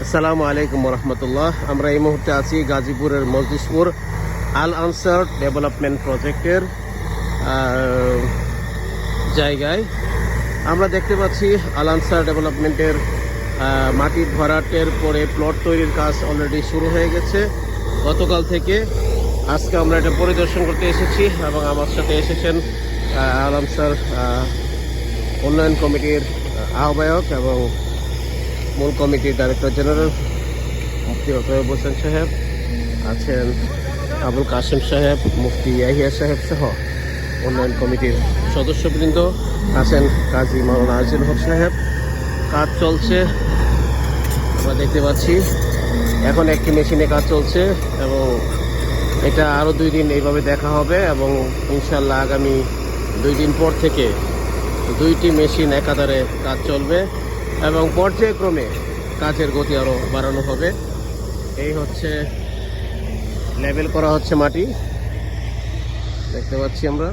আসসালামু আলাইকুম রহমতুল্লাহ। আমরা এই মুহূর্তে আছি গাজীপুরের মজলিশপুর আল আনসার ডেভেলপমেন্ট প্রজেক্টের জায়গায়। আমরা দেখতে পাচ্ছি আল আনসার ডেভেলপমেন্টের মাটি ভরাটের পরে প্লট তৈরির কাজ অলরেডি শুরু হয়ে গেছে গতকাল থেকে। আজকে আমরা এটা পরিদর্শন করতে এসেছি এবং আমার সাথে এসেছেন আল আনসার উন্নয়ন কমিটির আহ্বায়ক এবং মূল কমিটির ডাইরেক্টর জেনারেল মুফতি ওয়াকার হোসেন সাহেব, আছেন আবুল কাসেম সাহেব, মুফতি ইয়াহিয়া সাহেব সহ উন্নয়ন কমিটির সদস্যবৃন্দ, আছেন কাজী মাওলানা আজিল হক সাহেব। কাজ চলছে, আমরা দেখতে পাচ্ছি এখন একটি মেশিনে কাজ চলছে এবং এটা আরও 2 দিন এইভাবে দেখা হবে এবং ইনশাল্লাহ আগামী 2 দিন পর থেকে 2টি মেশিন একাধারে কাজ চলবে এবং পর্যায়ক্রমে কাজের গতি আরও বাড়ানো হবে। এই হচ্ছে লেভেল করা হচ্ছে মাটি, দেখতে পাচ্ছি আমরা।